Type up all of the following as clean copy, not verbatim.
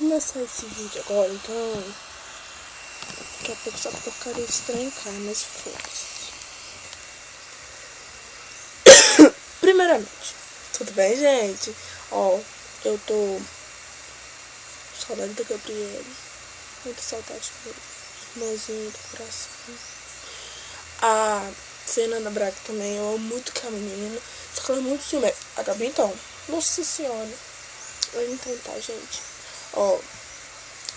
começar esse vídeo agora, então daqui a pouco essa porcaria estranha cai, mas foda-se. Primeiramente, tudo bem, gente? Ó, eu tô com saudade da Gabriele, muita saudade do irmãozinho do coração. A Fernanda Braga também, eu amo muito aquela menina, só que ela é muito ciumenta. A Gabi, então, nossa senhora. Então tá, gente. Ó,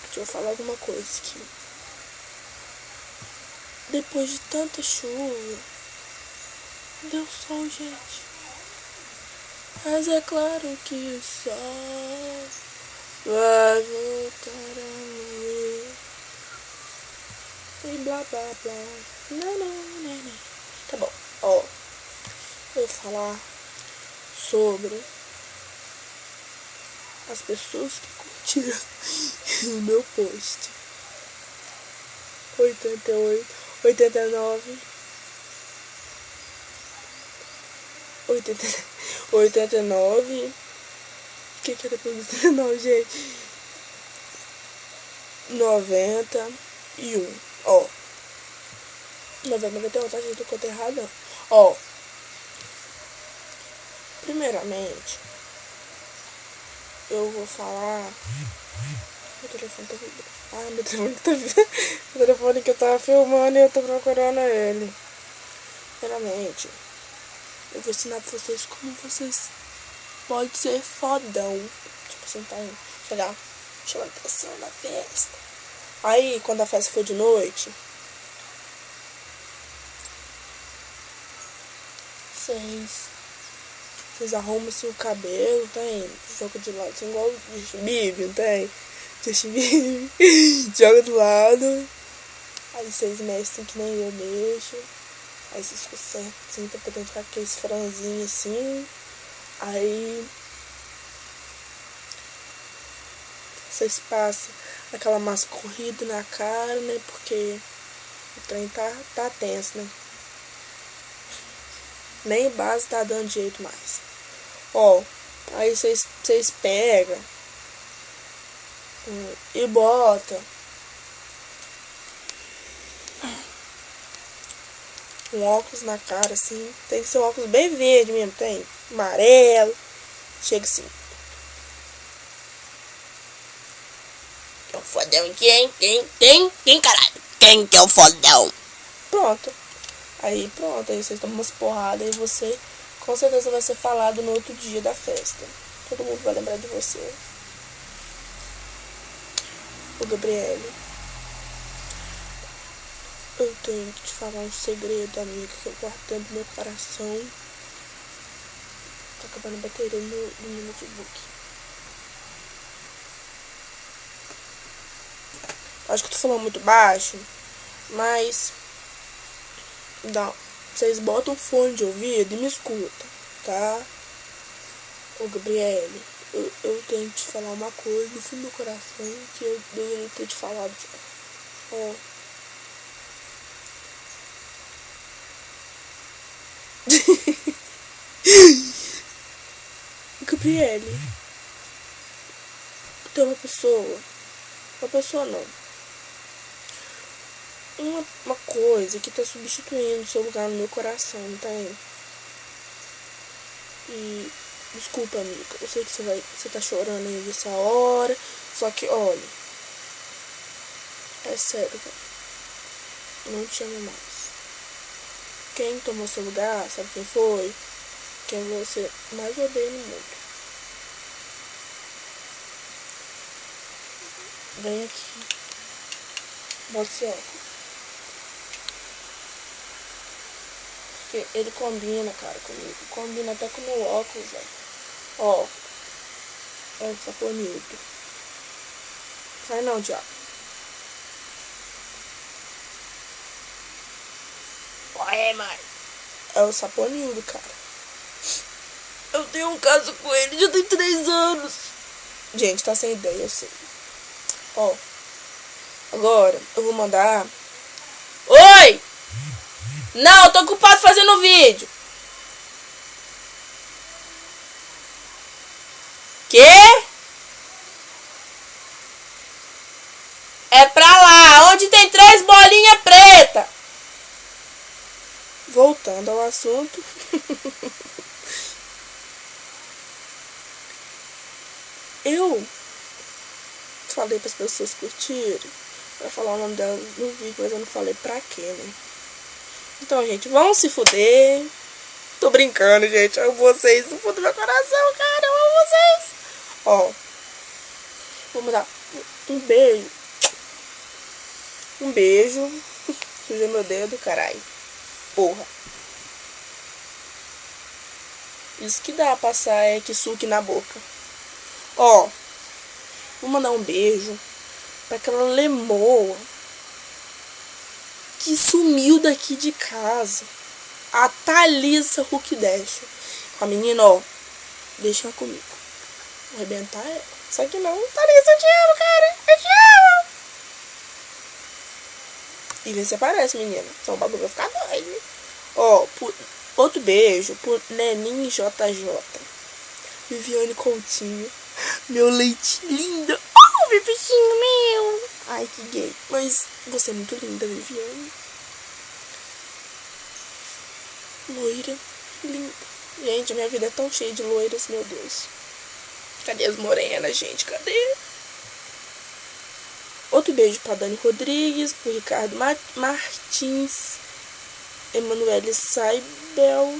deixa eu falar alguma coisa aqui. Depois de tanta chuva, deu sol, gente. Mas é claro que o sol vai voltar a luz. E blá blá blá. Não. Tá bom, ó. Eu vou falar sobre as pessoas que curtiram o meu post. 88, 89, 89. O que é depois do 89, gente? 91. Ó. 91, tá, gente? Eu contei errado, não. Ó. Primeiramente, eu vou falar. Meu telefone tá vibrando. Ah, meu telefone tá vibrando. O telefone que eu tava filmando e eu tô procurando ele. Primeiramente, eu vou ensinar pra vocês como vocês podem ser fodão. Tipo assim, tá aí. Chegar chamando atenção na festa. Aí, quando a festa for de noite, vocês arrumam assim o cabelo, tem? Joga de lado, assim, igual o Justin Bieber, tem? Justin Bieber. Joga do lado. Aí vocês mexem que nem eu mexo. Aí vocês consertam assim pra poder ficar com aqueles franzinhos assim. Aí vocês passam aquela massa corrida na cara, né? Porque o trem tá tenso, né? Nem base tá dando jeito mais. Ó, aí vocês pegam e bota um óculos na cara, assim. Tem que ser um óculos bem verde mesmo, tem? Amarelo. Chega assim. Que é o fodão aqui, quem, caralho? Quem que é o fodão? Pronto. Aí vocês tomam umas porradas e você com certeza vai ser falado no outro dia da festa. Todo mundo vai lembrar de você. Ô, Gabriele, eu tenho que te falar um segredo, amiga, que eu guardo dentro do meu coração. Tá acabando a bateria do meu notebook. Acho que eu tô falando muito baixo, mas vocês botam um fone de ouvido e me escutam, tá? Ô, Gabriele, eu tenho que te falar uma coisa no fundo do coração que eu deveria ter te falado já. Ó. Gabriele, tem uma pessoa não, uma coisa que tá substituindo seu lugar no meu coração, não tá aí? E desculpa, amiga, eu sei que você tá chorando aí nessa hora, só que olha, é sério, velho, não te amo mais. Quem tomou seu lugar, sabe quem foi? Quem você mais odeia no mundo. Vem aqui. Bota esse óculos. Porque ele combina, cara, comigo. Combina até com o meu óculos, velho. Ó. É o saponildo. Sai não, diabo. Corre, mãe. É o saponildo, cara. Eu tenho um caso com ele, já tem 3 anos. Gente, tá sem ideia, eu sei. Ó. Agora, eu vou mandar. Oi! Não, eu tô ocupado fazendo vídeo. Quê? É pra lá, onde tem 3 bolinhas pretas. Voltando ao assunto. Eu falei para as pessoas curtirem, pra falar o nome delas no vídeo, mas eu não falei pra quê, né? Então, gente, vão se fuder. Tô brincando, gente. Eu amo vocês no fundo do meu coração, cara. Eu amo vocês. Ó, vou mandar um beijo. Um beijo. Sujei meu dedo, caralho. Porra. Isso que dá passar kisuke na boca. Ó, vou mandar um beijo pra aquela lemoa que sumiu daqui de casa. A Thalissa Huckdash. A menina, ó, deixa ela comigo. Vou arrebentar ela. Só que não, Thalissa, eu te amo, cara. Eu te amo. E vê se aparece, menina. Só o bagulho vai ficar doido. Ó, outro beijo pro Neninho JJ. Viviane Coutinho. Meu leite lindo. Oh, bebichinho meu. Ai, que gay. Mas você é muito linda, Viviane. Loira. Linda. Gente, minha vida é tão cheia de loiras, meu Deus. Cadê as morenas, gente? Cadê? Outro beijo pra Dani Rodrigues, pro Ricardo Martins, Emanuele Saibel.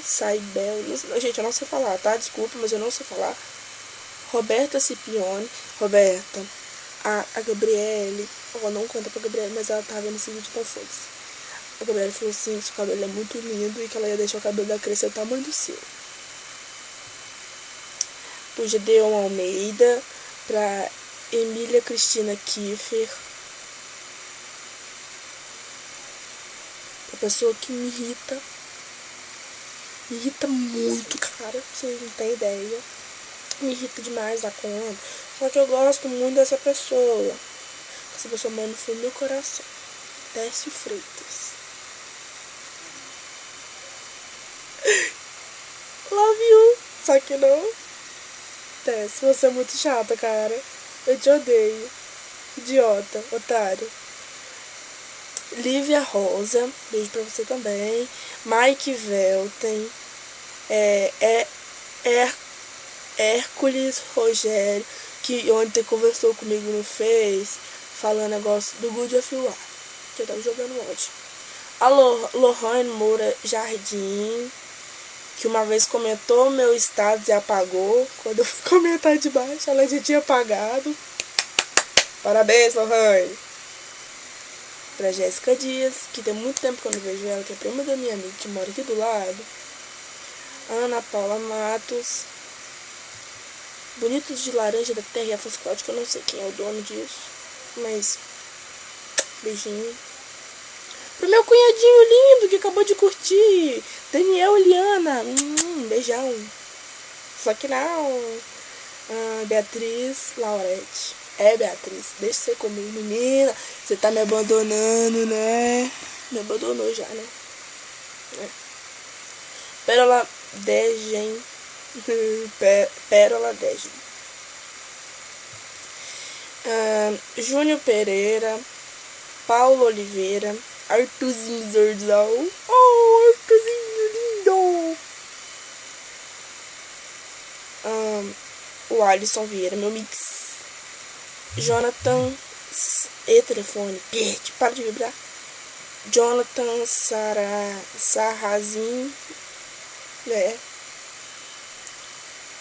Gente, eu não sei falar, tá? Desculpa, mas eu não sei falar. Roberta Cipione. Roberta, a Gabriele. Ó, não conta pra Gabriele, mas ela tá vendo esse vídeo, então foda-se. A Gabriele falou assim, que seu cabelo é muito lindo e que ela ia deixar o cabelo dela crescer o tamanho do seu. Pro Gedeon Almeida, pra Emília Cristina Kiefer, pra pessoa que me irrita muito, cara, vocês não tem ideia, me irrita demais da conta, só que eu gosto muito dessa pessoa, essa pessoa mora no fundo do meu coração, Décio Freitas. Love you, só que não, Décio, você é muito chata, cara. Eu te odeio. Idiota, otário. Lívia Rosa, beijo pra você também. Mike Velten. Hércules Rogério, que ontem conversou comigo no Face, falando negócio do Good of War, que eu tava jogando ontem. A Lohane Moura Jardim, que uma vez comentou meu status e apagou. Quando eu fui comentar de baixo, ela já tinha apagado. Parabéns, Lohane. Pra Jéssica Dias, que tem muito tempo que eu não vejo ela, que é prima da minha amiga, que mora aqui do lado. Ana Paula Matos. Bonitos de Laranja da Terra e Afonso Cláudio, que eu não sei quem é o dono disso. Mas, beijinho. Pro meu cunhadinho lindo, que acabou de curtir. Daniel Eliana. Beijão. Só que não. Beatriz Laurete. Beatriz, deixa você comigo, menina. Você tá me abandonando, né? Me abandonou já, né? Pérola Degen. Pérola Degen. Júnior Pereira. Paulo Oliveira. Arthurzinho Zorzal. Oh, Arthurzinho lindo. O Alisson Vieira, meu mix. Jonathan. Telefone. Para de vibrar. Jonathan Sarrazin.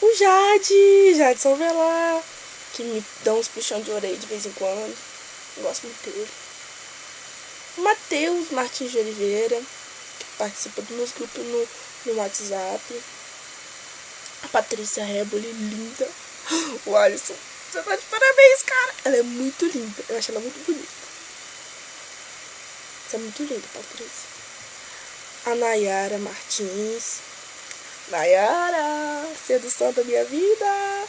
O Jade Salvelar, que me dá uns puxão de orelha de vez em quando. Eu gosto muito dele. O Matheus Martins de Oliveira, que participa dos meus grupos no WhatsApp. A Patrícia Reboli, linda. O Alisson, você tá de parabéns, cara. Ela é muito linda. Eu acho ela muito bonita. Você é muito linda, Patrícia. A Nayara Martins. Nayara, sedução da minha vida.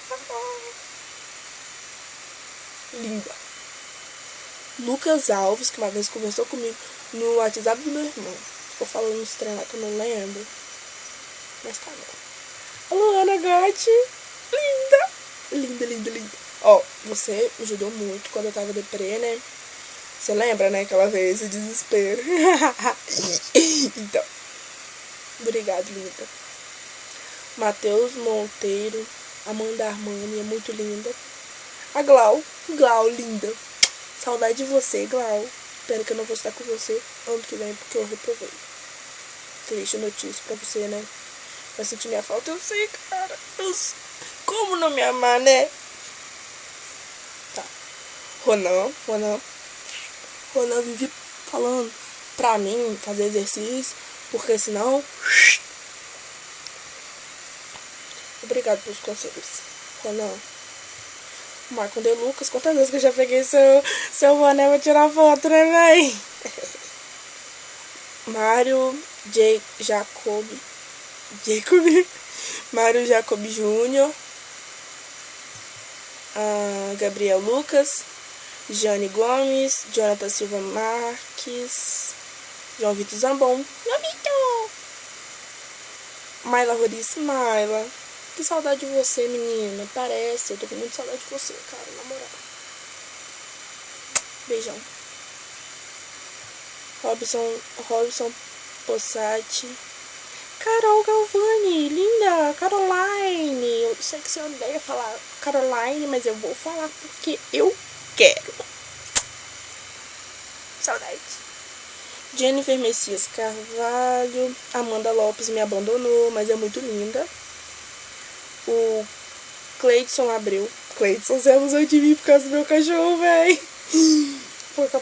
Linda. Lucas Alves, que uma vez conversou comigo no WhatsApp do meu irmão. Ficou falando uns treinos que eu não lembro. Mas tá bom. Alô, Ana Gatti. Linda. Linda. Ó, você me ajudou muito quando eu tava deprê, né? Você lembra, né? Aquela vez, o desespero. Então, obrigado, linda. Matheus Monteiro, Amanda Armani, é muito linda. A Glau, linda. Saudade de você, Glau. Espero que eu não vou estar com você ano que vem, porque eu reprovei. Triste notícia pra você, né? Vai sentir minha falta, eu sei, cara. Como não me amar, né? Tá. Ronan vive falando pra mim fazer exercício, porque senão... Obrigado pelos conselhos, Ronan. Marco de Lucas, quantas vezes que eu já peguei seu boné pra tirar foto, né, véi? Mário Jacob Júnior, Gabriel Lucas, Jane Gomes, Jonathan Silva Marques, João Vitor Zambon, Maila Roriz, Maila. Que saudade de você, menina. Parece, eu tô com muita saudade de você, cara, na moral. Beijão. Robson Possati. Carol Galvani, linda. Caroline. Eu sei que você odeia falar Caroline, mas eu vou falar porque eu quero. Saudade. Jennifer Messias Carvalho. Amanda Lopes me abandonou, mas é muito linda. O Cleidson Abreu. Cleidson, você abusou de mim por causa do meu cachorro, véi. Porque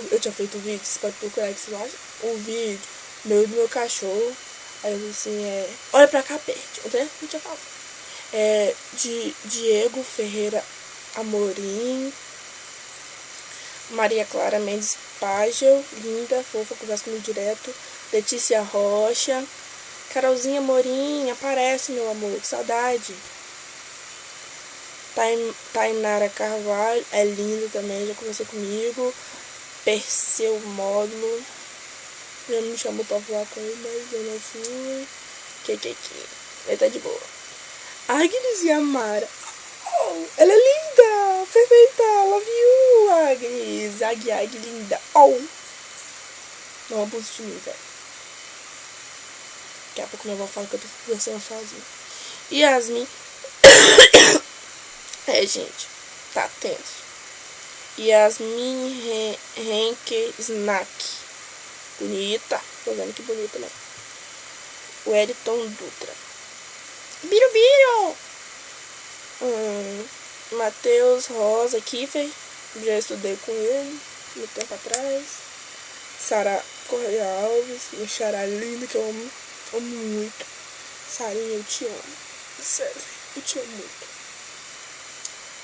eu tinha feito um vídeo, você pode procurar que você acha. Um vídeo do meu cachorro. Aí eu falei assim, olha pra cá perto. Até não tinha falado. De Diego Ferreira Amorim. Maria Clara Mendes Pagel, linda, fofa, conversa comigo direto. Letícia Rocha. Carolzinha Morim, aparece, meu amor, que saudade. Tainara Carvalho, é linda também, já conversou comigo. Perseu Módulo, já me chamou pra falar com ele, mas eu não fui. Ele tá de boa. Agnes e Amara, ela é linda, perfeita, love you, Agnes. Ag, linda, não abuse de mim, velho. Daqui a pouco minha avó fala que eu tô conversando sozinha. Yasmin. Gente. Tá tenso. Yasmin Henke Snack. Bonita. Tô vendo que bonita, né? Wellington Dutra. Birubiru. Matheus Rosa Kiffer. Já estudei com ele muito tempo atrás. Sara Correia Alves. Minha xará linda que eu amo. Amo muito. Sarinha, eu te amo. Sério, eu te amo muito.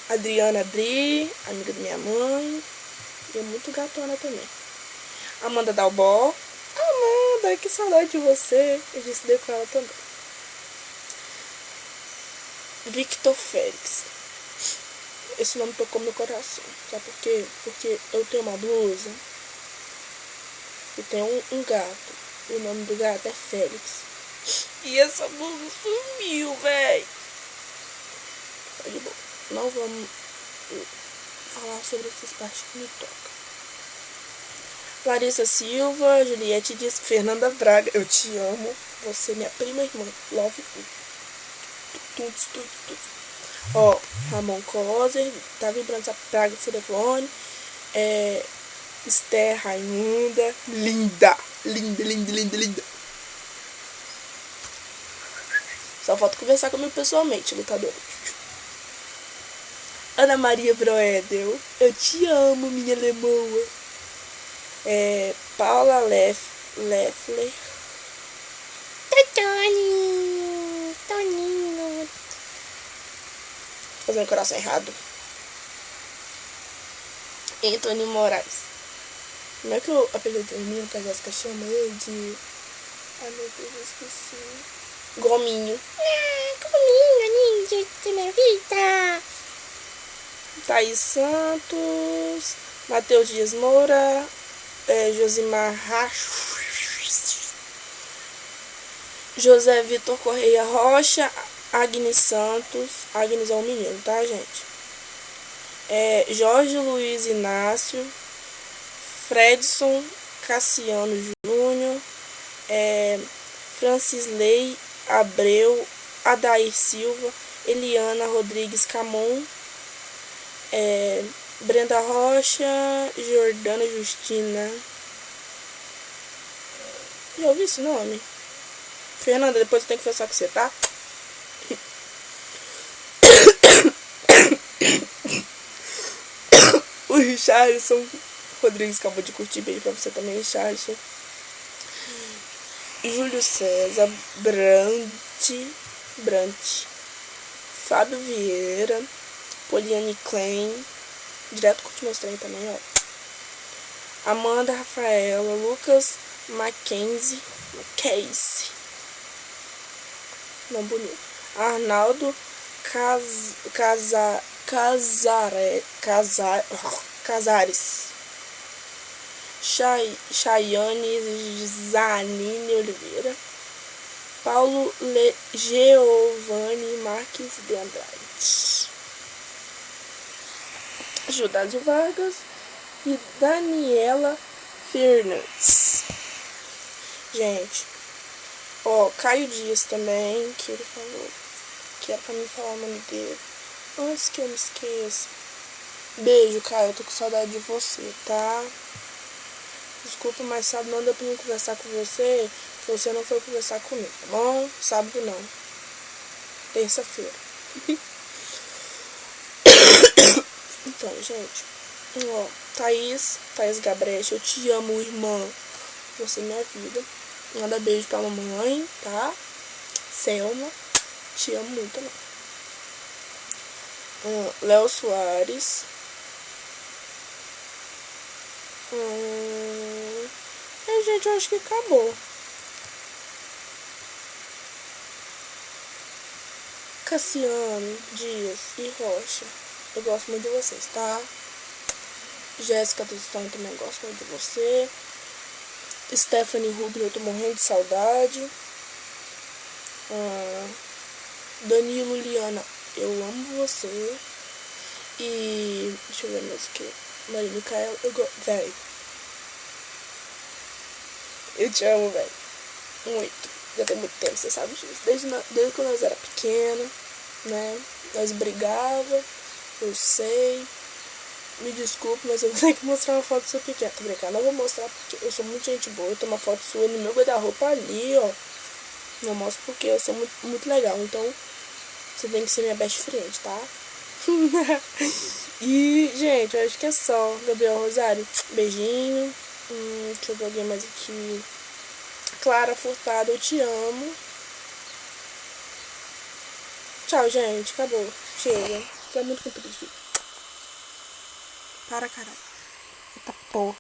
Adriana Adri, amiga da minha mãe. E é muito gatona também. Amanda Dalbó. Amanda, que saudade de você. Eu já estudei com ela também. Victor Félix. Esse nome tocou meu coração. Sabe por quê? Porque eu tenho uma blusa e tem um gato. O nome do gato é Félix. E essa blusa sumiu, véi. Tá de boa. Não vamos falar sobre essas partes que me tocam. Larissa Silva, Juliette diz, Fernanda Braga, eu te amo. Você, minha prima irmã. Love you. Tudo. Ramon Coser, tá vibrando essa praga de telefone. Esther Raimunda, linda. Só falta conversar comigo pessoalmente, lutadora. Ana Maria Broedel, eu te amo, minha lemoa. Paula Leffler. Toninho. Tô fazendo coração errado. Antônio Moraes. Como é que eu apelidei o menino que a Jéssica chama ele de... Ai, meu Deus, eu esqueci. Gominho. Gominho, ninja de minha vida. Thaís Santos. Matheus Dias Moura. Josimar Racho. José Vitor Correia Rocha. Agnes Santos. Agnes é um menino, tá, gente? Jorge Luiz Inácio. Fredson Cassiano Júnior, Francisley Abreu, Adair Silva, Eliana Rodrigues Camon, Brenda Rocha, Jordana Justina. Já ouvi esse nome? Fernanda, depois eu tenho que conversar com você, tá? O Richardson Rodrigues acabou de curtir, beijo pra você também, Richardson. Júlio César Brant, Fábio Vieira, Poliane Klein, direto curte meus trem também, ó. Amanda Rafaela, Lucas Mackenzie, não bonito. Arnaldo Casares, Chayane Zanini Oliveira, Paulo Giovanni Marques de Andrade, Judásio Vargas e Daniela Fernandes. Gente, ó, Caio Dias também, que ele falou que era pra mim falar o nome dele antes que eu me esqueça. Beijo, Caio, eu tô com saudade de você, tá? Desculpa, mas sábado não deu pra mim conversar com você, se você não foi conversar comigo, tá bom? Sábado não. Terça-feira. Então, gente, ó, Thaís Gabrecht, eu te amo, irmã. Você é minha vida. Manda beijo pra mamãe, tá? Selma, te amo muito também. Léo Soares. Gente, eu acho que acabou. Cassiano Dias e Rocha, eu gosto muito de vocês, tá? Jéssica Tostão, também gosto muito de você. Stephanie Rubio, eu tô morrendo de saudade. Danilo Liana, eu amo você. E deixa eu ver mais o que. Maria Micaela, eu gosto. Véi, eu te amo, velho. Muito. Já tem muito tempo, você sabe disso. Desde quando nós era pequena, né? Nós brigava, eu sei. Me desculpe, mas eu vou ter que mostrar uma foto sua pequena. Tô brincando, não vou mostrar porque eu sou muito gente boa. Eu tenho uma foto sua no meu guarda-roupa ali, ó. Não mostro porque eu sou muito, muito legal. Então, você tem que ser minha best friend, tá? E, gente, eu acho que é só. Gabriel Rosário, beijinho. Deixa eu ver alguém mais aqui. Clara Furtado, eu te amo. Tchau, gente. Acabou. Chega. Fica muito comprido de vídeo. Para, caralho. Eita porra.